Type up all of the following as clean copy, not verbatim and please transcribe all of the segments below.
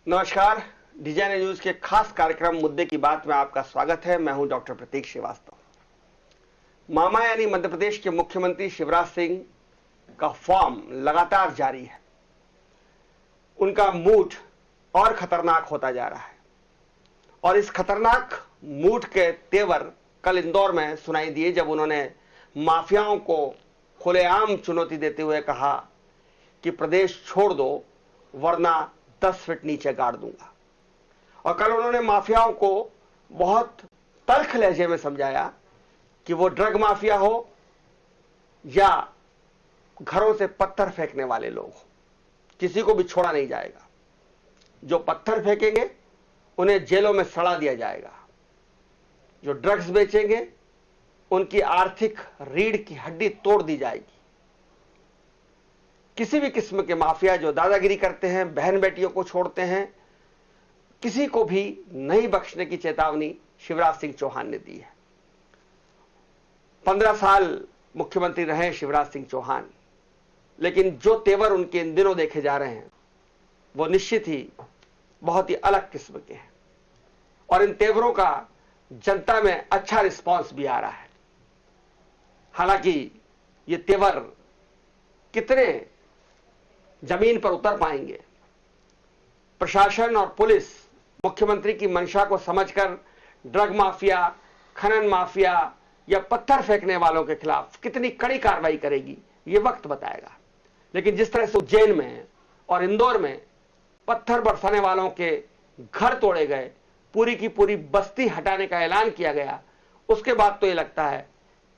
नमस्कार। Design news के खास कार्यक्रम मुद्दे की बात में आपका स्वागत है। मैं हूं डॉक्टर प्रतीक श्रीवास्तव। मामा यानी मध्य प्रदेश के मुख्यमंत्री शिवराज सिंह का फॉर्म लगातार जारी है। उनका मूड और खतरनाक होता जा रहा है और इस खतरनाक मूड के तेवर कल इंदौर में सुनाई दिए जब उन्होंने माफियाओं को खुलेआम चुनौती देते हुए कहा कि प्रदेश छोड़ दो वरना 10 फीट नीचे गाड़ दूंगा। और कल उन्होंने माफियाओं को बहुत तल्ख लहजे में समझाया कि वो ड्रग माफिया हो या घरों से पत्थर फेंकने वाले लोग हो, किसी को भी छोड़ा नहीं जाएगा। जो पत्थर फेंकेंगे उन्हें जेलों में सड़ा दिया जाएगा। जो ड्रग्स बेचेंगे उनकी आर्थिक रीढ़ की हड्डी तोड़ दी जाएगी। किसी भी किस्म के माफिया जो दादागिरी करते हैं, बहन बेटियों को छोड़ते हैं, किसी को भी नहीं बख्शने की चेतावनी शिवराज सिंह चौहान ने दी है। 15 साल मुख्यमंत्री रहे शिवराज सिंह चौहान, लेकिन जो तेवर उनके इन दिनों देखे जा रहे हैं वो निश्चित ही बहुत ही अलग किस्म के हैं और इन तेवरों का जनता में अच्छा रिस्पांस भी आ रहा है। हालांकि ये तेवर कितने जमीन पर उतर पाएंगे, प्रशासन और पुलिस मुख्यमंत्री की मंशा को समझकर ड्रग माफिया, खनन माफिया या पत्थर फेंकने वालों के खिलाफ कितनी कड़ी कार्रवाई करेगी ये वक्त बताएगा। लेकिन जिस तरह से उज्जैन में और इंदौर में पत्थर बरसाने वालों के घर तोड़े गए, पूरी की पूरी बस्ती हटाने का ऐलान किया गया, उसके बाद तो ये लगता है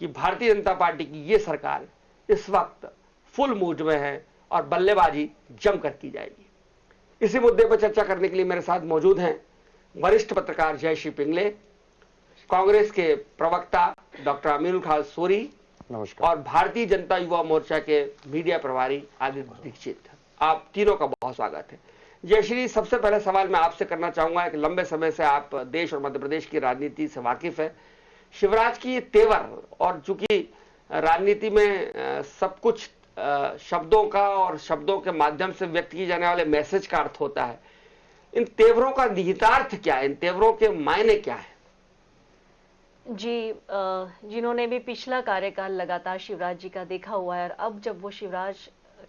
कि भारतीय जनता पार्टी की ये सरकार इस वक्त फुल मूड में है और बल्लेबाजी जमकर की जाएगी। इसी मुद्दे पर चर्चा करने के लिए मेरे साथ मौजूद हैं वरिष्ठ पत्रकार जयश्री पिंगले, कांग्रेस के प्रवक्ता डॉक्टर अमीरुल खान सोरी, नमस्कार, और भारतीय जनता युवा मोर्चा के मीडिया प्रभारी आदित्य दीक्षित। आप तीनों का बहुत स्वागत है। जयश्री, सबसे पहले सवाल मैं आपसे करना चाहूंगा, एक लंबे समय से आप देश और मध्य प्रदेश की राजनीति से वाकिफ है। शिवराज की ये तेवर, और चूंकि राजनीति में सब कुछ शब्दों का और शब्दों के माध्यम से व्यक्त किए जाने वाले मैसेज का अर्थ होता है, इन तेवरों का निहितार्थ क्या है, इन तेवरों के मायने क्या है? जी, जिन्होंने भी पिछला कार्यकाल लगातार शिवराज जी का देखा हुआ है और अब जब वो शिवराज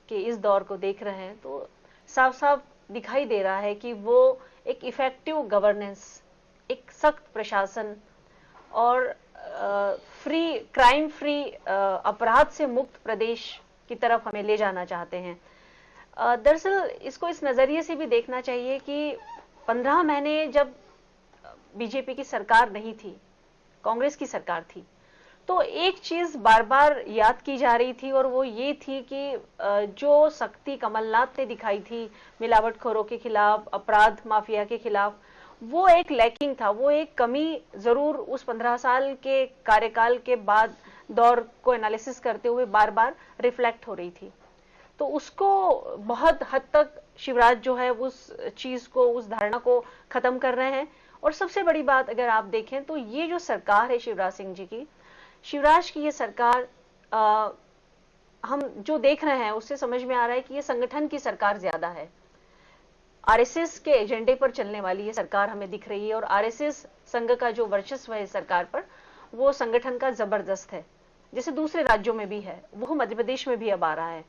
के इस दौर को देख रहे हैं तो साफ साफ दिखाई दे रहा है कि वो एक इफेक्टिव गवर्नेंस, एक सख्त प्रशासन और क्राइम फ्री, अपराध से मुक्त प्रदेश की तरफ हमें ले जाना चाहते हैं। दरअसल इसको इस नजरिए से भी देखना चाहिए कि 15 महीने जब बीजेपी की सरकार नहीं थी, कांग्रेस की सरकार थी, तो एक चीज बार बार याद की जा रही थी और वो ये थी कि जो सख्ती कमलनाथ ने दिखाई थी मिलावटखोरों के खिलाफ, अपराध माफिया के खिलाफ, वो एक लैकिंग था, वो एक कमी जरूर उस 15 साल के कार्यकाल के बाद दौर को एनालिसिस करते हुए बार बार रिफ्लेक्ट हो रही थी। तो उसको बहुत हद तक शिवराज जो है उस चीज को, उस धारणा को खत्म कर रहे हैं। और सबसे बड़ी बात अगर आप देखें तो ये जो सरकार है शिवराज सिंह जी की, शिवराज की ये सरकार हम जो देख रहे हैं उससे समझ में आ रहा है कि ये संगठन की सरकार ज्यादा है। आरएसएस के एजेंडे पर चलने वाली ये सरकार हमें दिख रही है और आरएसएस संघ का जो वर्चस्व है सरकार पर, वो संगठन का जबरदस्त है, जैसे दूसरे राज्यों में भी है, वो मध्य प्रदेश में भी अब आ रहा है।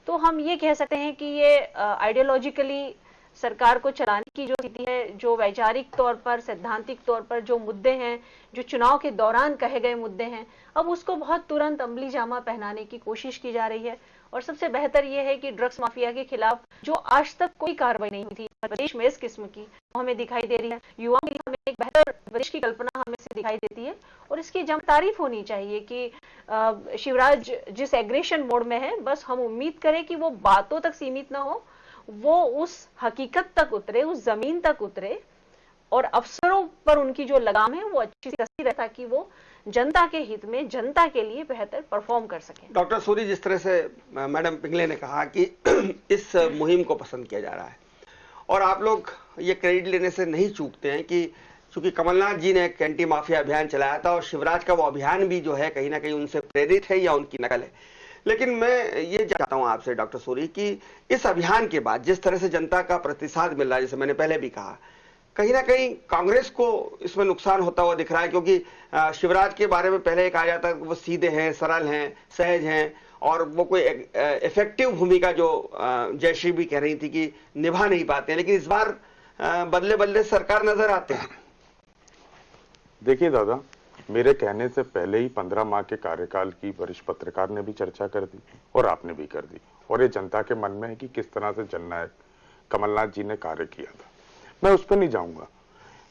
तो हम ये कह सकते हैं कि ये आइडियोलॉजिकली सरकार को चलाने की जो स्थिति है, जो वैचारिक तौर पर, सैद्धांतिक तौर पर जो मुद्दे हैं, जो चुनाव के दौरान कहे गए मुद्दे हैं, अब उसको बहुत तुरंत अमली जामा पहनाने की कोशिश की जा रही है। और सबसे बेहतर यह है कि ड्रग्स माफिया के खिलाफ जो आज तक कोई कार्रवाई नहीं हुई थी प्रदेश में इस किस्म की, वो हमें दिखाई दे रही है। युवाओं के लिए हमें एक बेहतर प्रदेश की कल्पना हमें से दिखाई देती है और इसकी जम तारीफ होनी चाहिए कि शिवराज जिस एग्रेशन मोड में है, बस हम उम्मीद करें कि वो बातों तक सीमित ना हो, वो उस हकीकत तक उतरे, उस जमीन तक उतरे और अफसरों पर उनकी जो लगाम है वो अच्छी सी कसी रहे ताकि वो जनता के हित में, जनता के लिए बेहतर परफॉर्म कर सके। डॉक्टर सूरी, जिस तरह से मैडम पिंगले ने कहा कि इस मुहिम को पसंद किया जा रहा है और आप लोग ये क्रेडिट लेने से नहीं चूकते हैं कि चूंकि कमलनाथ जी ने एक एंटी माफिया अभियान चलाया था और शिवराज का वो अभियान भी जो है कहीं ना कहीं उनसे प्रेरित है या उनकी नकल है। लेकिन मैं ये चाहता हूं आपसे डॉक्टर सूरी कि इस अभियान के बाद जिस तरह से जनता का प्रतिसाद मिल रहा है, जैसे मैंने पहले भी कहा, कहीं ना कहीं कांग्रेस को इसमें नुकसान होता हुआ दिख रहा है, क्योंकि शिवराज के बारे में पहले कहा जाता है कि वो सीधे हैं, सरल हैं, सहज हैं, और वो कोई इफेक्टिव भूमिका जो जयश्री भी कह रही थी कि निभा नहीं पाते हैं, लेकिन इस बार बदले बदले सरकार नजर आते हैं। देखिए दादा, मेरे कहने से पहले ही 15 माह के कार्यकाल की वरिष्ठ पत्रकार ने भी चर्चा कर दी और आपने भी कर दी, और ये जनता के मन में है कि किस तरह से जननायक कमलनाथ जी ने कार्य किया था। मैं उस पर नहीं जाऊंगा।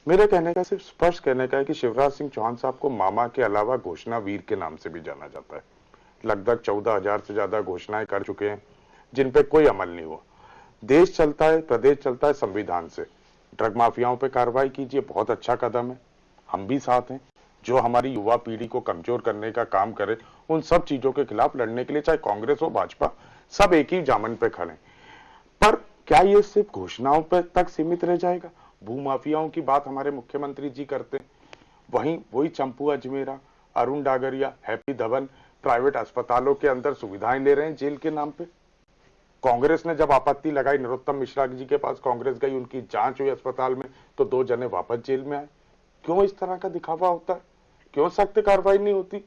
मेरे कहने का सिर्फ स्पष्ट कहने का है कि शिवराज सिंह चौहान साहब को मामा के अलावा घोषणा वीर के नाम से भी जाना जाता है। लगभग 14,000 से ज्यादा घोषणाएं कर चुके हैं जिन पे कोई अमल नहीं हुआ। देश चलता है, प्रदेश चलता है संविधान से। ड्रग माफियाओं पे कार्रवाई कीजिए, बहुत अच्छा कदम है, हम भी साथ हैं। जो हमारी युवा पीढ़ी को कमजोर करने का काम करे, उन सब चीजों के खिलाफ लड़ने के लिए चाहे कांग्रेस हो भाजपा, सब एक ही जामन पे खड़े। पर क्या ये सिर्फ घोषणाओं पर तक सीमित रह जाएगा? भूमाफियाओं की बात हमारे मुख्यमंत्री जी करते हैं, वही चंपू अजमेरा, अरुण डागरिया, हैप्पी धवन प्राइवेट अस्पतालों के अंदर सुविधाएं ले रहे हैं जेल के नाम पे। कांग्रेस ने जब आपत्ति लगाई, नरोत्तम मिश्रा जी के पास कांग्रेस गई, उनकी जांच हुई अस्पताल में, तो 2 जने वापस जेल में आए। क्यों इस तरह का दिखावा होता है? क्यों सख्त कार्रवाई नहीं होती?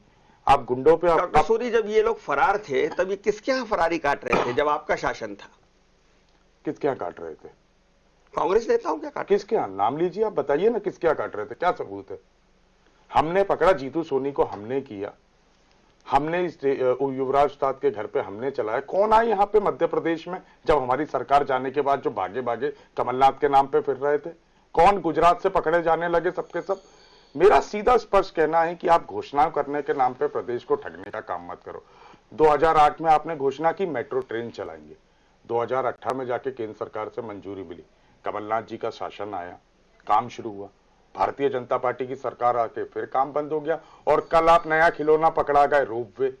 आप गुंडों पे डॉक्टर सूरी, जब ये लोग फरार थे तब ये किसके यहाँ फरारी काट रहे थे जब आपका शासन था? किसके यहाँ काट रहे थे? कांग्रेस नेताओं क्या काट? किसके यहाँ? नाम लीजिए, आप बताइए ना किसके यहाँ काट रहे थे, क्या सबूत है? हमने पकड़ा जीतू सोनी को, हमने किया, हमने इस युवराज उस्ताद के घर पे हमने चलाया। कौन आए यहाँ पे मध्य प्रदेश में जब हमारी सरकार जाने के बाद जो भागे भागे कमलनाथ के नाम पे फिर रहे थे? कौन गुजरात से पकड़े जाने लगे सबके सब? मेरा सीधा स्पष्ट कहना है कि आप घोषणा करने के नाम पे प्रदेश को ठगने का काम मत करो। 2008 में आपने घोषणा की मेट्रो ट्रेन चलाएंगे, 2018 में जाके केंद्र सरकार से मंजूरी मिली, कमलनाथ जी का शासन आया, काम शुरू हुआ, भारतीय जनता पार्टी की सरकार आके फिर काम बंद हो गया, और कल आप नया खिलौना पकड़ा गए, रोपवे।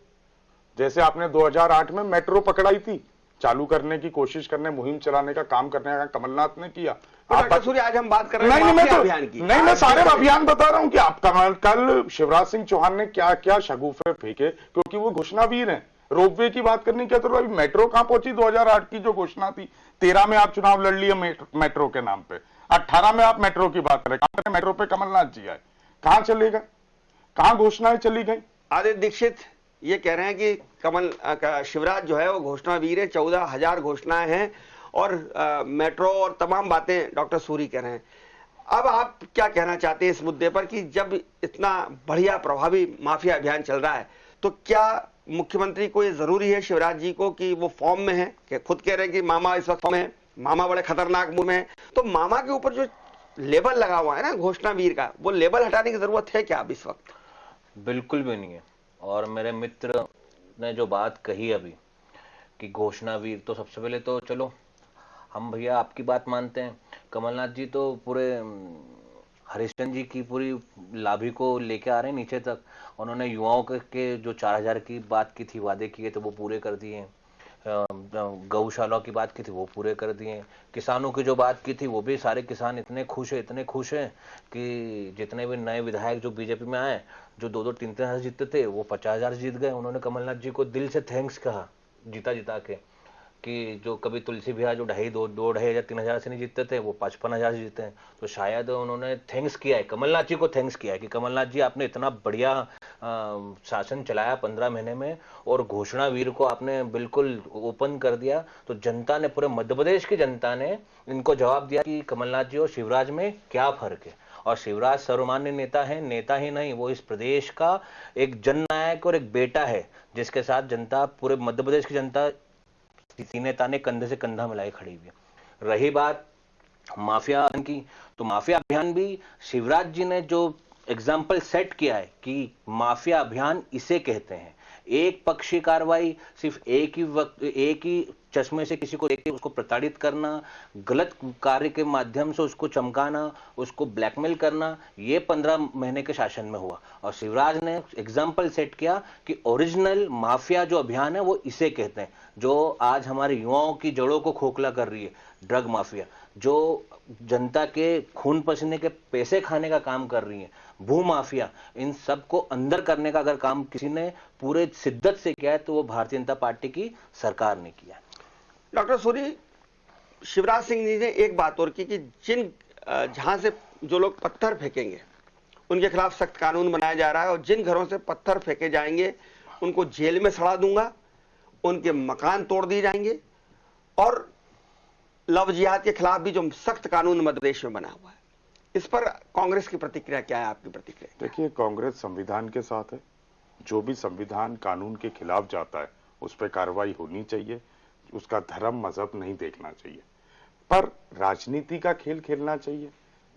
जैसे आपने 2008 में मेट्रो पकड़ाई थी, चालू करने की कोशिश करने, मुहिम चलाने का काम करने का कमलनाथ ने किया। डॉक्टर सूर्य, आज हम बात कर रहे हैं अभियान की। नहीं, मैं सारे अभियान बता रहा हूं कि आप कल शिवराज सिंह चौहान ने क्या क्या शगुफे फेंके, क्योंकि वो घोषणावीर हैं। रोपवे की बात करनी क्या, तो अभी मेट्रो कहां पहुंची? 2008 की जो घोषणा थी, 13 में आप चुनाव लड़ लिए मेट्रो के नाम पे, 18 में आप मेट्रो की बात करें, कहां मेट्रो पे कमलनाथ जी आए? कहां चले गए? कहां घोषणाएं चली गई? आदित्य दीक्षित ये कह रहे हैं कि शिवराज जो है वो घोषणावीर है, 14,000 घोषणाएं हैं, और मेट्रो और तमाम बातें डॉक्टर सूरी कह रहे हैं। अब आप क्या कहना चाहते हैं इस मुद्दे पर कि जब इतना बढ़िया प्रभावी माफिया अभियान चल रहा है, तो क्या मुख्यमंत्री को ये जरूरी है शिवराज जी को कि वो फॉर्म में है, कि खुद कह रहे हैं कि मामा इस वक्त फॉर्म में है, मामा बड़े खतरनाक मूड में है, तो मामा के ऊपर जो लेबल लगा हुआ है ना घोषणावीर का, वो लेबल हटाने की जरूरत है क्या अब इस वक्त? बिल्कुल भी नहीं है। और मेरे मित्र ने जो बात कही अभी कि घोषणावीर, तो सबसे पहले तो चलो हम भैया आपकी बात मानते हैं। कमलनाथ जी तो पूरे हरिश्चंद्र जी की पूरी लाभी को लेके आ रहे हैं नीचे तक। उन्होंने युवाओं के जो 4,000 की बात की थी, वादे किए थे, वो पूरे कर दिए। गौशाला की बात की थी, वो पूरे कर दिए। किसानों की जो बात की थी, वो भी सारे किसान इतने खुश हैं कि जितने भी नए विधायक जो बीजेपी में आए, जो 2-2, 3-3 हजार जीतते थे, वो 50,000 जीत गए। उन्होंने कमलनाथ जी को दिल से थैंक्स कहा, जीता के, कि जो कभी तुलसी बिहार जो 2,500 3 हजार से नहीं जीतते थे, वो 55,000 से जीते हैं। तो शायद उन्होंने थैंक्स किया है, कमलनाथ जी को थैंक्स किया है कि कमलनाथ जी आपने इतना बढ़िया शासन चलाया 15 महीने में, और घोषणावीर को आपने बिल्कुल ओपन कर दिया। तो जनता ने, पूरे मध्य प्रदेश की जनता ने इनको जवाब दिया कि कमलनाथ जी और शिवराज में क्या फर्क है। और शिवराज सर्वमान्य नेता है, नेता ही नहीं, वो इस प्रदेश का एक जननायक और एक बेटा है, जिसके साथ जनता, पूरे मध्य प्रदेश की जनता सीने ताने कंधे से कंधा मिलाए खड़ी हुई है। रही बात माफिया की, तो माफिया अभियान भी शिवराज जी ने जो एग्जाम्पल सेट किया है कि माफिया अभियान इसे कहते हैं। एक पक्षी कार्रवाई, सिर्फ एक ही चश्मे से किसी को देख के उसको प्रताड़ित करना, गलत कार्य के माध्यम से उसको चमकाना, उसको ब्लैकमेल करना, ये 15 महीने के शासन में हुआ। और शिवराज ने एग्जाम्पल सेट किया कि ओरिजिनल माफिया जो अभियान है वो इसे कहते हैं, जो आज हमारे युवाओं की जड़ों को खोखला कर रही है, ड्रग माफिया। जो जनता के खून पसीने के पैसे खाने का काम कर रही है, भू माफिया, इन सबको अंदर करने का अगर काम किसी ने पूरे शिद्दत से किया है तो वो भारतीय जनता पार्टी की सरकार ने किया। डॉक्टर सूरी, शिवराज सिंह जी ने एक बात और की कि जहां से जो लोग पत्थर फेंकेंगे उनके खिलाफ सख्त कानून बनाया जा रहा है, और जिन घरों से पत्थर फेंके जाएंगे उनको जेल में सड़ा दूंगा, उनके मकान तोड़ दिए जाएंगे, और लव जिहाद के खिलाफ भी जो सख्त कानून मध्य प्रदेश में बना हुआ है, इस पर कांग्रेस की प्रतिक्रिया क्या है? आपकी प्रतिक्रिया? देखिए, कांग्रेस संविधान के साथ है। जो भी संविधान कानून के खिलाफ जाता है उस पर कार्रवाई होनी चाहिए, उसका धर्म मजहब नहीं देखना चाहिए, पर राजनीति का खेल खेलना चाहिए,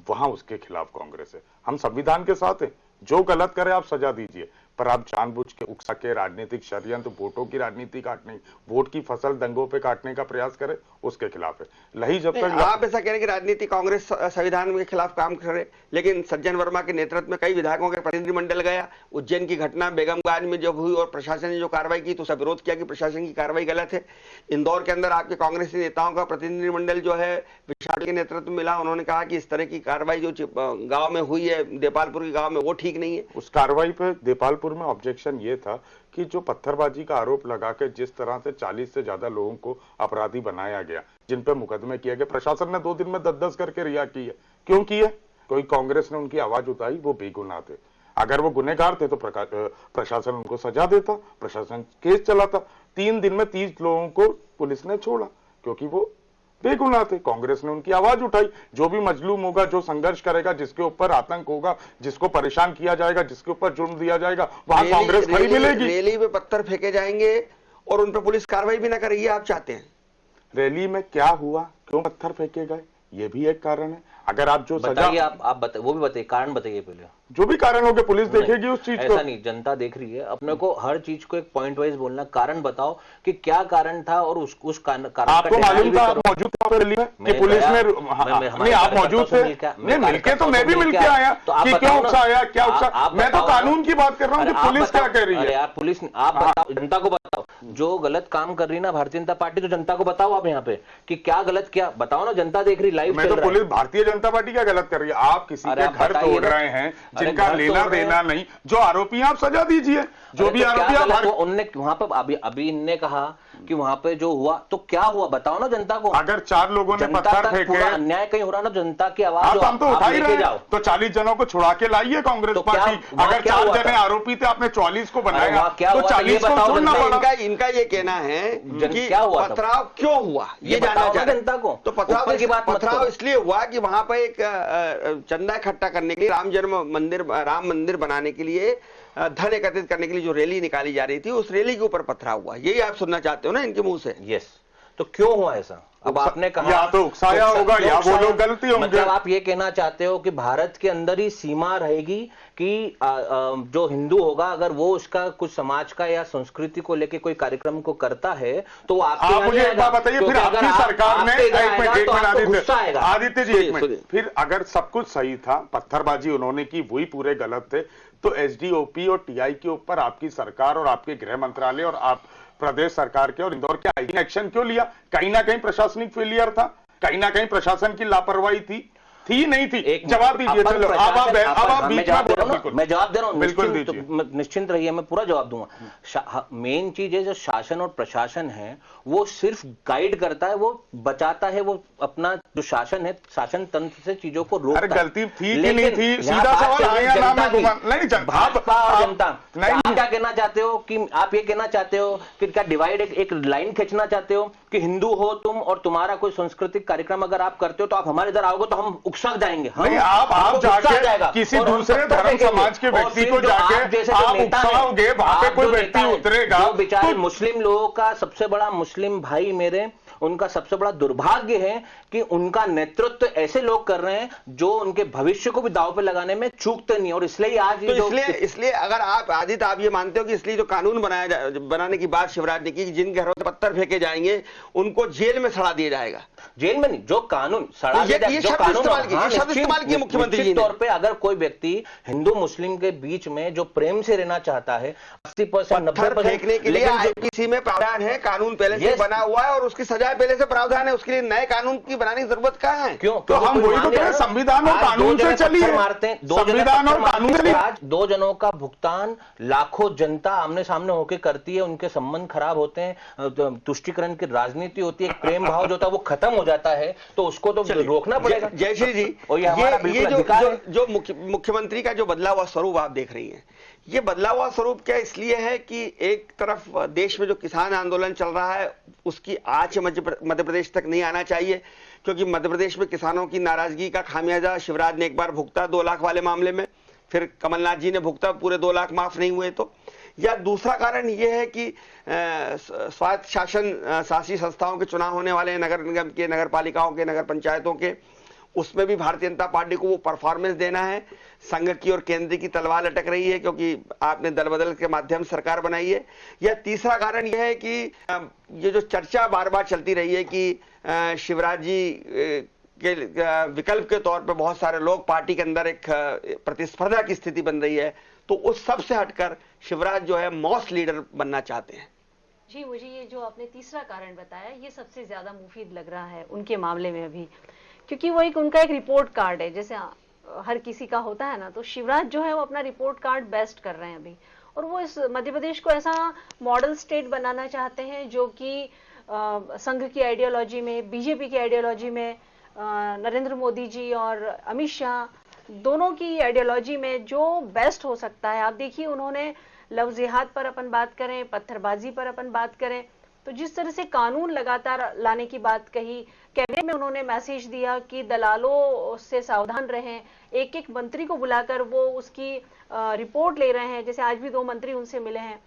वहां उसके खिलाफ कांग्रेस है। हम संविधान के साथ हैं, जो गलत करे आप सजा दीजिए, पर आप जानबूझ के उकसा के राजनीतिक षड्यंत्र, वोटों की राजनीति काटने, वोट की फसल दंगों पे काटने का प्रयास करे, उसके खिलाफ है। लही जब तक आप ऐसा कह रहे हैं कि राजनीति कांग्रेस संविधान के खिलाफ काम करे, लेकिन सज्जन वर्मा के नेतृत्व में कई विधायकों के प्रतिनिधिमंडल गया, उज्जैन की घटना बेगमगंज में जब हुई और प्रशासन ने जो कार्रवाई की तो उसका विरोध किया कि प्रशासन की कार्रवाई गलत है। इंदौर के अंदर आपके कांग्रेसी नेताओं का प्रतिनिधिमंडल जो है विशाल के नेतृत्व में मिला, उन्होंने कहा कि इस तरह की कार्रवाई जो गाँव में हुई है, देपालपुर के गाँव में, वो ठीक नहीं है। उस कार्रवाई पे देपालपुर में ऑब्जेक्शन ये था कि जो पत्थरबाजी का आरोप लगा के जिस तरह से 40 से ज्यादा लोगों को अपराधी बनाया गया, जिन पे मुकदमे किए गए, प्रशासन ने 2 दिन में 10-10 करके रिहा किए। क्यों किए? कोई कांग्रेस ने उनकी आवाज उठाई, वो बेगुनाह थे। अगर वो गुनहगार थे तो प्रशासन उनको सजा देता, प्रशासन केस चलाता। 3 दिन में 30 लोगों को पुलिस ने छोड़ा क्योंकि वो बेगुनाह थे। कांग्रेस ने उनकी आवाज उठाई। जो भी मजलूम होगा, जो संघर्ष करेगा, जिसके ऊपर आतंक होगा, जिसको परेशान किया जाएगा, जिसके ऊपर जुर्म दिया जाएगा, वहां कांग्रेस खड़ी मिलेगी। रैली में पत्थर फेंके जाएंगे और उन पर पुलिस कार्रवाई भी ना करेगी, आप चाहते हैं? रैली में क्या हुआ, क्यों पत्थर फेंके गए, ये भी एक कारण है। अगर आप जो बताइए, आप वो भी बताइए, कारण बताइए पहले। जो भी कारण होगा पुलिस देखेगी उस चीज को। ऐसा नहीं, जनता देख रही है। अपने को हर चीज को एक पॉइंट वाइज बोलना। कारण बताओ कि क्या कारण था, और उस कारण आपको मालूम था, आप मौजूद थे रैली में कि पुलिस ने? नहीं, आप मौजूद थे। नहीं, मिलके तो मैं भी मिलके आया कि क्यों उकसाया, क्या उकसा? मैं तो कानून की बात कर रहा हूँ कि पुलिस क्या कह रही है। यार पुलिस, आप बताओ, जनता को बताओ, जो गलत काम कर रही है ना भारतीय जनता पार्टी, तो जनता को बताओ आप यहाँ पे कि क्या गलत किया, बताओ ना। जनता देख रही, लाइव। मैं तो पुलिस, भारतीय जनता पार्टी क्या गलत कर रही है? आप किसी के घर तोड़ रहे हैं जिनका लेना देना नहीं, जो आरोपी आप सजा दीजिए। जो भी आरोपी आप, उनने वहां पर अभी इनने कहा कि वहां पे जो हुआ, तो क्या हुआ बताओ ना जनता को। अगर 4 लोगों ने पत्थर फेंके, अन्याय कहीं हो रहा ना, जनता की आवाज हम तो उठा ही रहे हैं। तो 40 जनों को छुड़ा के लाइए कांग्रेस पार्टी। अगर 4 जने आरोपी थे, आपने 44 को बनाया तो 40 को छोड़ना पड़ा। इनका ये कहना है कि क्या हुआ, पथराव क्यों हुआ, ये जानना चाहते जनता को। तो पथराव इसलिए हुआ कि वहां पर एक चंदा इकट्ठा करने के लिए, राम मंदिर बनाने के लिए, धन एकत्रित करने के लिए जो रैली निकाली जा रही थी, उस रैली के ऊपर पथराव हुआ। यही आप सुनना चाहते हो ना इनके मुंह से? यस। तो क्यों हुआ ऐसा? अब आपने कहा या तो उकसाया होगा या वो लोग गलती होंगे। मतलब आप ये कहना चाहते हो कि भारत के अंदर ही सीमा रहेगी कि जो हिंदू होगा, अगर वो उसका कुछ समाज का या संस्कृति को लेके कोई कार्यक्रम को करता है तो आप मुझे एक बात बताइए, फिर आपकी सरकार ने, आदित्य जी एक मिनट, फिर अगर सब कुछ सही था, पत्थरबाजी उन्होंने की, वही पूरे गलत थे, तो एसडीओपी और टीआई के ऊपर आपकी सरकार और आपके गृह मंत्रालय और आप प्रदेश सरकार के और इंदौर के आईजी ने एक्शन क्यों लिया? कहीं ना कहीं प्रशासनिक फेलियर था, कहीं ना कहीं प्रशासन की लापरवाही थी नहीं थी? एक जवाब दीजिए। चलो आप बीच में बोलो। मैं जवाब दे रहा हूँ, बिल्कुल निश्चिंत रहिए, मैं पूरा जवाब दूंगा। मेन चीज है जो शासन और प्रशासन है, वो सिर्फ गाइड करता है, वो बचाता है, वो अपना जो शासन है, शासन तंत्र से चीजों को रोकता है। गलती थी कि नहीं थी, सीधा सवाल आया ना। भाजपा और जनता, आप क्या कहना चाहते हो? कि आप ये कहना चाहते हो कि क्या डिवाइड, एक लाइन खींचना चाहते हो कि हिंदू हो तुम और तुम्हारा कोई सांस्कृतिक कार्यक्रम अगर आप करते हो तो आप हमारे इधर आओगे तो हम उकसा जाएंगे। नहीं, आप जाके किसी दूसरे धर्म समाज के व्यक्ति को जाके आप उकसाओगे, वहां पे कोई व्यक्ति उतरेगा। जो बेचारे मुस्लिम लोगों का सबसे बड़ा, मुस्लिम भाई मेरे, उनका सबसे बड़ा दुर्भाग्य है कि उनका नेतृत्व ऐसे लोग कर रहे हैं जो उनके भविष्य को भी दांव पे लगाने में चूकते नहीं। और इसलिए आज तो इसलिए अगर आप आदित्य, आप ये मानते हो कि इसलिए जो कानून बनाने की बात शिवराज ने की कि जिन घरों से पत्थर फेंके जाएंगे उनको जेल में सड़ा दिया जाएगा? जेल में नहीं, जो कानून सड़ा दिया जाएगा, जो कानून इस्तेमाल किया मुख्यमंत्री जी ने। तौर पे अगर कोई व्यक्ति हिंदू मुस्लिम के बीच में जो प्रेम से रहना चाहता है, 80% 90% फेंकने के लिए आईपीसी में प्रावधान है, कानून पहले से बना हुआ है और उसकी सजा है, पहले से प्रावधान है, उसके लिए नए कानून की बनाने की जरूरत कहाँ है? क्यों? तो हम वही तो कह रहे हैं, संविधान और कानून से चलिए, मारते हैं, संविधान और कानून से। आज 2 जनों का भुगतान लाखों जनता आमने सामने होकर करती है, उनके संबंध खराब होते हैं, तुष्टीकरण की राजनीति होती है, प्रेम भाव जो था वो खत्म हो जाता है, तो उसको तो रोकना पड़ेगा। जयश्री जी, और ये जो मुख्यमंत्री का जो बदला हुआ स्वरूप आप देख रही हैं, ये बदला हुआ स्वरूप क्या इसलिए है कि एक तरफ देश में जो किसान आंदोलन चल रहा है उसकी आंच मध्य प्रदेश तक नहीं आना चाहिए, क्योंकि मध्य प्रदेश में किसानों की नाराजगी का खामियाजा शिवराज ने एक बार भुगता 2 लाख वाले मामले में, फिर कमलनाथ जी ने भुगता, पूरे 2 लाख माफ नहीं हुए। तो या दूसरा कारण यह है कि स्वायत्त शासन शासी संस्थाओं के चुनाव होने वाले नगर निगम के, नगर पालिकाओं के, नगर पंचायतों के, उसमें भी भारतीय जनता पार्टी को वो परफॉर्मेंस देना है। संघ की और केंद्र की तलवार लटक रही है क्योंकि आपने दल बदल के माध्यम से सरकार बनाई है। या तीसरा कारण यह है कि ये जो चर्चा बार बार चलती रही है कि शिवराज जी के विकल्प के तौर पे बहुत सारे लोग पार्टी के अंदर एक प्रतिस्पर्धा की स्थिति बन रही है, तो उस सब से हटकर शिवराज जो है मॉस लीडर बनना चाहते हैं। जी, मुझे ये जो आपने तीसरा कारण बताया ये सबसे ज्यादा मुफीद लग रहा है उनके मामले में अभी, क्योंकि वो उनका एक रिपोर्ट कार्ड है, जैसे हर किसी का होता है ना, तो शिवराज जो है वो अपना रिपोर्ट कार्ड बेस्ट कर रहे हैं अभी, और वो इस मध्य प्रदेश को ऐसा मॉडल स्टेट बनाना चाहते हैं जो कि संघ की आइडियोलॉजी में, बीजेपी की आइडियोलॉजी में, नरेंद्र मोदी जी और अमित शाह दोनों की आइडियोलॉजी में जो बेस्ट हो सकता है। आप देखिए, उन्होंने लव जिहाद पर अपन बात करें, पत्थरबाजी पर अपन बात करें, तो जिस तरह से कानून लगातार लाने की बात कही, कैबिनेट में उन्होंने मैसेज दिया कि दलालों से सावधान रहें, एक एक मंत्री को बुलाकर वो उसकी रिपोर्ट ले रहे हैं, जैसे आज भी 2 मंत्री उनसे मिले हैं,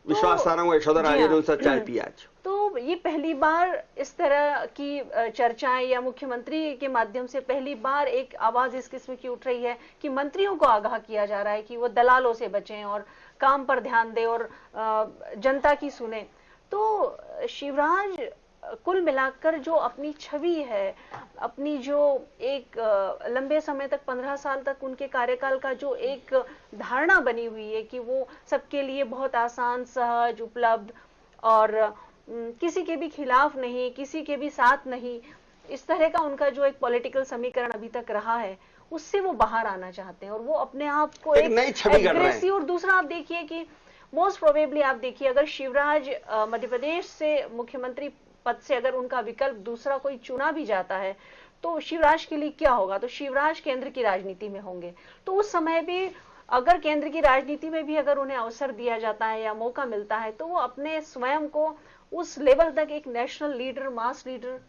विश्वास चाय पिया। तो ये पहली बार इस तरह की चर्चाएं या मुख्यमंत्री के माध्यम से पहली बार एक आवाज इस किस्म की उठ रही है कि मंत्रियों को आगाह किया जा रहा है कि वो दलालों से बचें और काम पर ध्यान दें और जनता की सुने। तो शिवराज कुल मिलाकर जो अपनी छवि है, अपनी जो एक लंबे समय तक 15 साल तक उनके कार्यकाल का जो एक धारणा बनी हुई है कि वो सबके लिए बहुत आसान, सहज, उपलब्ध और किसी के भी खिलाफ नहीं, किसी के भी साथ नहीं, इस तरह का उनका जो एक पॉलिटिकल समीकरण अभी तक रहा है, उससे वो बाहर आना चाहते हैं और वो अपने आप को एक नई छवि कर रहे हैं। और दूसरा आप देखिए कि मोस्ट प्रोबेबली आप देखिए, अगर शिवराज मध्य प्रदेश से मुख्यमंत्री पद से अगर उनका विकल्प दूसरा कोई चुना भी जाता है तो शिवराज के लिए क्या होगा? तो शिवराज केंद्र की राजनीति में होंगे, तो उस समय भी अगर केंद्र की राजनीति में भी अगर उन्हें अवसर दिया जाता है या मौका मिलता है तो वो अपने स्वयं को उस लेवल तक एक नेशनल लीडर, मास लीडर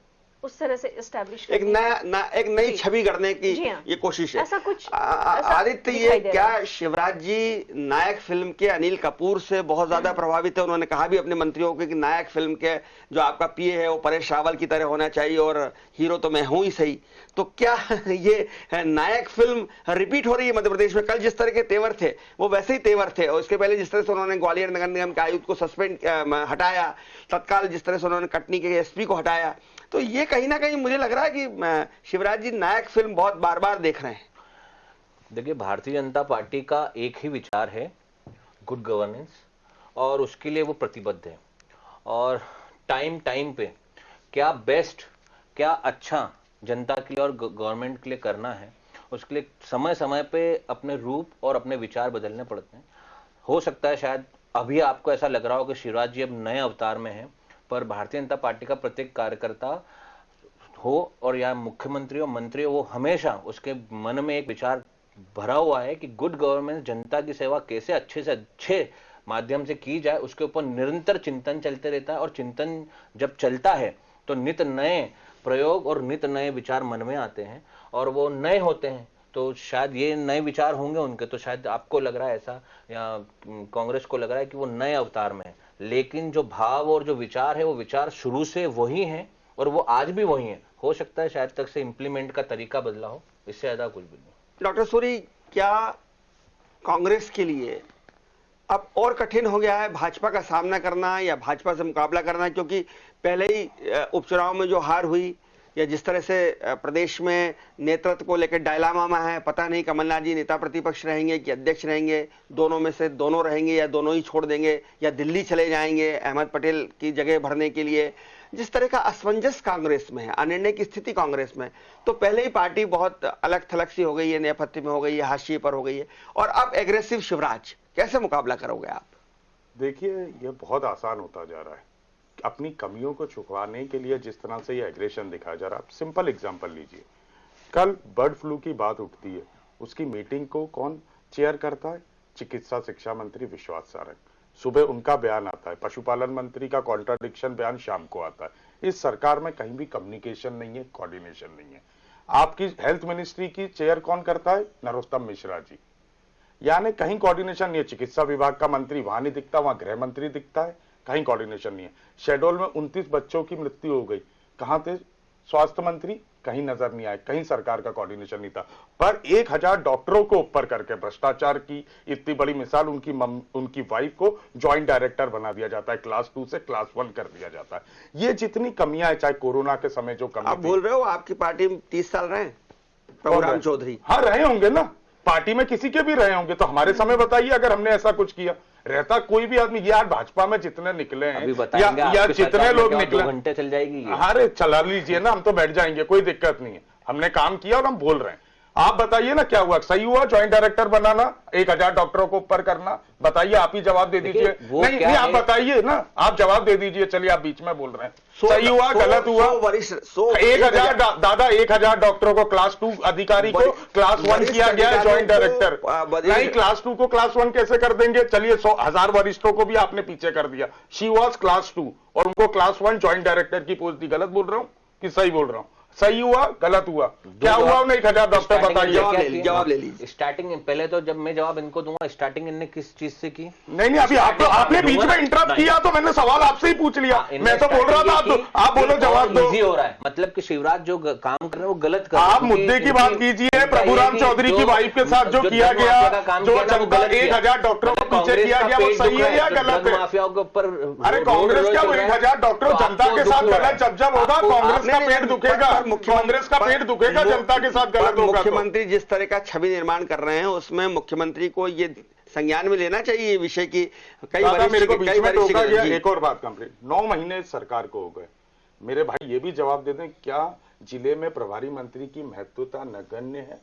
उस तरह से एस्टैब्लिश एक नई छवि करने की ये कोशिश है। ऐसा कुछ आदित्य, ये क्या शिवराज जी नायक फिल्म के अनिल कपूर से बहुत ज्यादा प्रभावित है? उन्होंने कहा भी अपने मंत्रियों को कि नायक फिल्म के जो आपका पीए है वो परेश रावल की तरह होना चाहिए और हीरो तो मैं हूं ही सही। तो क्या ये नायक फिल्म रिपीट हो रही है मध्य प्रदेश में? कल जिस तरह के तेवर थे वो वैसे ही तेवर थे, और इसके पहले जिस तरह से उन्होंने ग्वालियर नगर निगम के आयुक्त को सस्पेंड हटाया, तत्काल जिस तरह से उन्होंने कटनी के एसपी को हटाया, तो ये कहीं ना कहीं मुझे लग रहा है कि शिवराज जी नायक फिल्म बहुत बार बार देख रहे हैं। देखिए, भारतीय जनता पार्टी का एक ही विचार है, गुड गवर्नेंस, और उसके लिए वो प्रतिबद्ध है। और टाइम पे क्या बेस्ट, क्या अच्छा जनता के लिए और गवर्नमेंट के लिए करना है, उसके लिए समय समय पे अपने रूप और अपने विचार बदलने पड़ते हैं। हो सकता है शायद अभी आपको ऐसा लग रहा हो कि शिवराज जी अब नए अवतार में हैं, पर भारतीय जनता पार्टी का प्रत्येक कार्यकर्ता हो और या मुख्यमंत्री हो, मंत्री हो, वो हमेशा उसके मन में एक विचार भरा हुआ है कि गुड गवर्नेंस, जनता की सेवा कैसे अच्छे से अच्छे माध्यम से की जाए, उसके ऊपर निरंतर चिंतन चलते रहता है। और चिंतन जब चलता है तो नित नए प्रयोग और नित नए विचार मन में आते हैं और वो नए होते हैं। तो शायद ये नए विचार होंगे उनके, तो शायद आपको लग रहा है ऐसा या कांग्रेस को लग रहा है कि वो नए अवतार में है, लेकिन जो भाव और जो विचार है वो विचार शुरू से वही है और वो आज भी वही है। हो सकता है शायद तक से इंप्लीमेंट का तरीका बदला हो, इससे ज्यादा कुछ भी नहीं। डॉक्टर सूरी, क्या कांग्रेस के लिए अब और कठिन हो गया है भाजपा का सामना करना या भाजपा से मुकाबला करना? क्योंकि पहले ही उपचुनाव में जो हार हुई, या जिस तरह से प्रदेश में नेतृत्व को लेकर डायलामा में है, पता नहीं कमलनाथ जी नेता प्रतिपक्ष रहेंगे कि अध्यक्ष रहेंगे, दोनों में से दोनों रहेंगे या दोनों ही छोड़ देंगे या दिल्ली चले जाएंगे अहमद पटेल की जगह भरने के लिए। जिस तरह का असमंजस कांग्रेस में है, अनिर्णय की स्थिति कांग्रेस में, तो पहले ही पार्टी बहुत अलग थलग सी हो गई है, नेपथ्य में हो गई है, हाशिए पर हो गई है, और अब एग्रेसिव शिवराज, कैसे मुकाबला करोगे आप? देखिए, ये बहुत आसान होता जा रहा है। अपनी कमियों को छुपवाने के लिए जिस तरह से ये एग्रेशन दिखाया जा रहा है, सिंपल एग्जांपल लीजिए, कल बर्ड फ्लू की बात उठती है, उसकी मीटिंग को कौन चेयर करता है? चिकित्सा शिक्षा मंत्री विश्वास सारंग। सुबह उनका बयान आता है, पशुपालन मंत्री का कॉन्ट्राडिक्शन बयान शाम को आता है। इस सरकार में कहीं भी कम्युनिकेशन नहीं है, कोऑर्डिनेशन नहीं है। आपकी हेल्थ मिनिस्ट्री की चेयर कौन करता है? नरोत्तम मिश्रा जी। यानी कहीं कोऑर्डिनेशन नहीं है। चिकित्सा विभाग का मंत्री वहां नहीं दिखता, वहां गृह मंत्री दिखता है, कहीं कोऑर्डिनेशन नहीं है। शेड्यूल में 29 बच्चों की मृत्यु हो गई, कहां थे स्वास्थ्य मंत्री? कहीं नजर नहीं आए, कहीं सरकार का कोऑर्डिनेशन नहीं था। पर 1000 डॉक्टरों को ऊपर करके भ्रष्टाचार की इतनी बड़ी मिसाल, उनकी वाइफ को ज्वाइंट डायरेक्टर बना दिया जाता है, क्लास 2 से क्लास 1 कर दिया जाता है। ये जितनी कमियां है, चाहे कोरोना के समय जो कमी, आप बोल रहे हो आपकी पार्टी में 30 साल रहे प्रभुराम चौधरी? हाँ, रहे होंगे ना, पार्टी में किसी के भी रहे होंगे, तो हमारे समय बताइए अगर हमने ऐसा कुछ किया। रहता कोई भी आदमी, यार भाजपा में जितने निकले हैं या जितने लोग निकले, 2 घंटे चल जाएगी। अरे चला लीजिए ना, हम तो बैठ जाएंगे, कोई दिक्कत नहीं है। हमने काम किया और हम बोल रहे हैं। आप बताइए ना क्या हुआ? सही हुआ ज्वाइंट डायरेक्टर बनाना, 1000 डॉक्टरों को ऊपर करना? बताइए, आप ही जवाब दे दीजिए। नहीं, आप बताइए ना, आप जवाब दे दीजिए। चलिए, आप बीच में बोल रहे हैं। सही हुआ, गलत हुआ? 1000 दादा, 1000 डॉक्टरों को क्लास 2 अधिकारी को क्लास 1 किया गया है ज्वाइंट डायरेक्टर। नहीं, क्लास 2 को क्लास 1 कैसे कर देंगे? चलिए, 1,000 वरिष्ठों को भी आपने पीछे कर दिया। शी वॉज क्लास 2 और उनको क्लास 1 ज्वाइंट डायरेक्टर की पोस्ट दी। गलत बोल रहा हूं कि सही बोल रहा हूं? सही हुआ, गलत हुआ? क्या हुआ? 1000 डॉक्टर बताइए। जवाब ले लीजिए। स्टार्टिंग पहले तो जब मैं जवाब इनको दूंगा, स्टार्टिंग इनने किस चीज से की? नहीं, अभी आपने बीच में इंटरप्ट किया तो मैंने सवाल आपसे ही पूछ लिया। मैं तो बोल रहा था, आप बोलो, जवाब दो। इजी हो रहा है, मतलब कि शिवराज जो काम कर रहे हैं वो गलत कर रहे हैं। आप मुद्दे की बात कीजिए। प्रभुराम चौधरी की वाइफ के साथ जो किया गया, जो 1000 डॉक्टरों को पीछे किया गया, वो सही है या गलत है? माफियाओं के ऊपर अरे कांग्रेस क्या 1000 डॉक्टर जनता के साथ गलत जब होगा, कांग्रेस का पेट दुखेगा, कांग्रेस का पेट दुखेगा, जनता के साथ गलत होगा। मुख्यमंत्री जिस तरह का छवि निर्माण कर रहे हैं, उसमें मुख्यमंत्री को ये संज्ञान में लेना चाहिए ये विषय की। मेरे को बीच में टोका गया। एक और बात कंप्लीट, 9 महीने सरकार को हो गए। मेरे भाई ये भी जवाब दे दें, क्या जिले में प्रभारी मंत्री की महत्वता नगण्य है?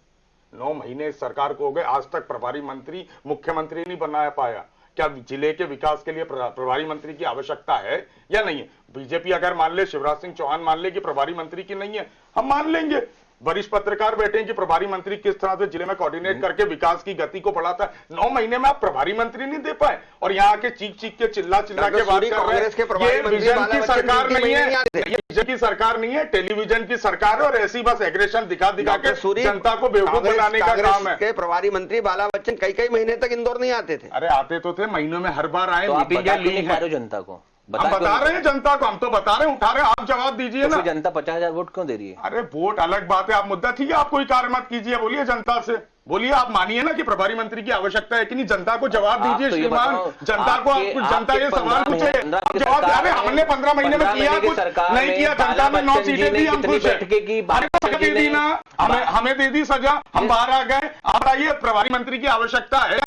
9 महीने सरकार को हो गए, आज तक प्रभारी मंत्री मुख्यमंत्री नहीं बना पाया। क्या जिले के विकास के लिए प्रभारी मंत्री की आवश्यकता है या नहीं है? बीजेपी अगर मान ले, शिवराज सिंह चौहान मान ले कि प्रभारी मंत्री की नहीं है, हम मान लेंगे। वरिष्ठ पत्रकार बैठे हैं कि प्रभारी मंत्री किस तरह से जिले में कोऑर्डिनेट करके विकास की गति को बढ़ाता है। 9 महीने में आप प्रभारी मंत्री नहीं दे पाए और यहाँ के चीख के चिल्ला के बात कर रहे हैं। ये विजन की सरकार नहीं है, ये विजन की सरकार नहीं है, टेलीविजन की सरकार है और ऐसी बस एग्रेशन दिखा के जनता को बेवकूफ बनाने का काम है। प्रभारी मंत्री बाला बच्चन कई महीने तक इंदौर नहीं आते थे। अरे आते तो थे, महीनों में हर बार आए, मीटिंग ली है जनता को। हम बता रहे हैं जनता को, हम तो बता रहे हैं, उठा रहे हैं, आप जवाब दीजिए ना। जनता 50,000 वोट क्यों दे रही है? अरे वोट अलग बात है, आप मुद्दा ठीक है, आप कोई कार्य मत कीजिए, बोलिए जनता से, बोलिए आप मानिए ना कि प्रभारी मंत्री की आवश्यकता है कि नहीं, जनता को जवाब दीजिए। श्रीमान, जनता को जनता ये सवाल पूछे, जवाब। अरे हमने 15 महीने में किया कुछ नहीं किया, जनता में 9 सीटें दी, हम खुश है, दे दी ना, हमें दे दी सजा, हम बाहर आ गए। आप आइए, प्रभारी मंत्री की आवश्यकता है,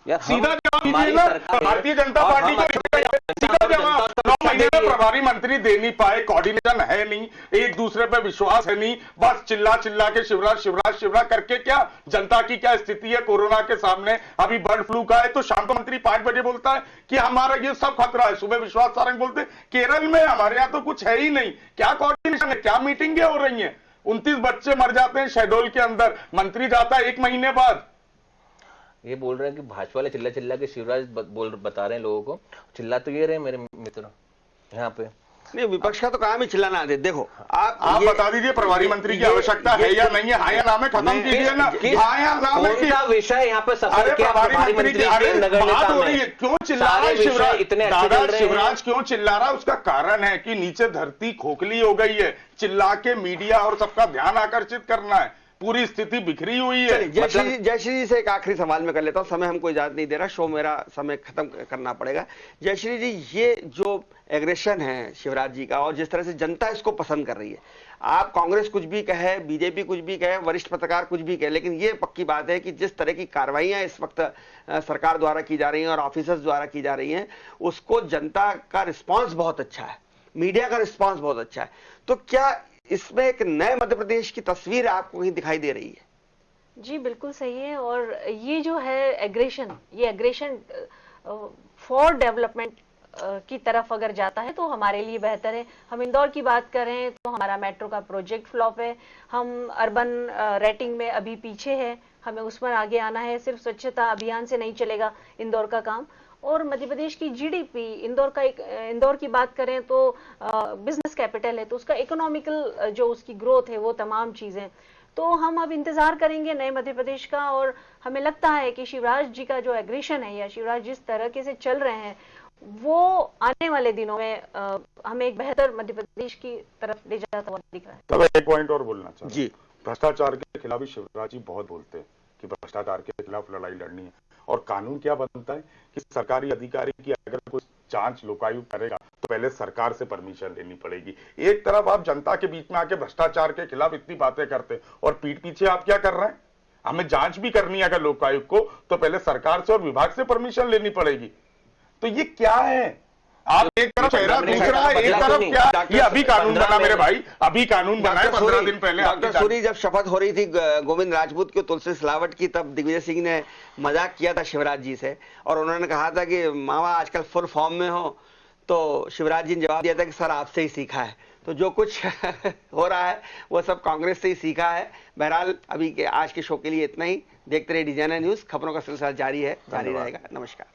सीधा जवाब दीजिए ना। भारतीय जनता पार्टी का सीधा जवाब, 9 महीने में प्रभारी मंत्री दे नहीं पाए, कोऑर्डिनेशन है नहीं, एक दूसरे पे विश्वास है नहीं, बस चिल्ला के शिवराज करके क्या जनता की क्या स्थिति है कोरोना के सामने? अभी बर्ड फ्लू का है तो शाम को मंत्री 5 बजे बोलता है कि हमारा ये सब खतरा है, सुबह विश्वास सारंग बोलते केरल में हमारे यहाँ तो कुछ है ही नहीं। क्या कोऑर्डिनेशन है, क्या मीटिंगें हो रही हैं? 29 बच्चे मर जाते हैं शेड्यूल के अंदर, मंत्री जाता है 1 महीने बाद। ये बोल रहे हैं कि भाजपा वाले चिल्ला के शिवराज बता रहे हैं लोगों को, चिल्ला तो ये रहे मेरे मित्र यहाँ पे। नहीं, विपक्ष का तो काम ही चिल्लाना है। देखो आप बता दीजिए प्रभारी मंत्री की आवश्यकता है या नहीं है, हाँ या ना में खत्म कीजिए ना। हाँ या ना में विषय यहाँ पे सफल किया प्रभारी मंत्री की बात हो रही है। क्यों चिल्ला रहा है शिवराज? दादा शिवराज क्यों चिल्ला रहा है? उसका कारण है कि नीचे धरती खोखली हो गई है, चिल्ला के मीडिया और सबका ध्यान आकर्षित करना है। पूरी स्थिति बिखरी हुई है। जयश्री जी से एक आखिरी सवाल मैं कर लेता हूं, समय हमको इजाजत नहीं दे रहा, शो मेरा समय खत्म करना पड़ेगा। जयश्री जी, ये जो एग्रेशन है शिवराज जी का और जिस तरह से जनता इसको पसंद कर रही है, आप कांग्रेस कुछ भी कहे, बीजेपी कुछ भी कहे, वरिष्ठ पत्रकार कुछ भी कहे, लेकिन ये पक्की बात है कि जिस तरह की कार्रवाइयां इस वक्त सरकार द्वारा की जा रही हैं और ऑफिसर्स द्वारा की जा रही हैं, उसको जनता का रिस्पांस बहुत अच्छा है, मीडिया का रिस्पांस बहुत अच्छा है। तो क्या इसमें एक नए मध्य प्रदेश की तस्वीर आपको कहीं दिखाई दे रही है? जी बिल्कुल सही है। और ये जो है एग्रेशन, ये एग्रेशन फॉर डेवलपमेंट की तरफ अगर जाता है तो हमारे लिए बेहतर है। हम इंदौर की बात करें तो हमारा मेट्रो का प्रोजेक्ट फ्लॉप है, हम अर्बन रेटिंग में अभी पीछे है, हमें उस पर आगे आना है। सिर्फ स्वच्छता अभियान से नहीं चलेगा इंदौर का काम। और मध्य प्रदेश की जीडीपी, इंदौर की बात करें तो बिजनेस कैपिटल है, तो उसका इकोनॉमिकल जो उसकी ग्रोथ है वो तमाम चीजें, तो हम अब इंतजार करेंगे नए मध्य प्रदेश का। और हमें लगता है कि शिवराज जी का जो एग्रेशन है या शिवराज जिस तरीके से चल रहे हैं वो आने वाले दिनों में हमें एक बेहतर मध्य प्रदेश की तरफ ले जाता हुआ दिख रहा है। तब एक पॉइंट और बोलना चाहूँ जी, भ्रष्टाचार के खिलाफ भी शिवराज जी बहुत बोलते हैं कि भ्रष्टाचार के खिलाफ लड़ाई लड़नी है। और कानून क्या बनता है कि सरकारी अधिकारी की अगर कोई जांच लोकायुक्त करेगा तो पहले सरकार से परमिशन लेनी पड़ेगी। एक तरफ आप जनता के बीच में आके भ्रष्टाचार के खिलाफ इतनी बातें करते हैं और पीठ पीछे आप क्या कर रहे हैं, हमें जांच भी करनी है अगर लोकायुक्त को तो पहले सरकार से और विभाग से परमिशन लेनी पड़ेगी। तो ये क्या है? आप एक तरफ चेहरा दूसरा है, एक तरफ क्या, ये अभी कानून बना मेरे भाई, अभी कानून बना है 15 दिन पहले। डॉक्टर सूरी, जब शपथ हो रही थी गोविंद राजपूत की, तुलसी सिलावट की, तब दिग्विजय सिंह ने मजाक किया था शिवराज जी से और उन्होंने कहा था कि मामा आजकल फुल फॉर्म में हो, तो शिवराज जी ने जवाब दिया था कि सर आपसे ही सीखा है। तो जो कुछ हो रहा है वो सब कांग्रेस से ही सीखा है। बहरहाल अभी के आज के शो के लिए इतना ही। देखते रहिए डिजाइनर न्यूज, खबरों का सिलसिला जारी रहेगा। नमस्कार।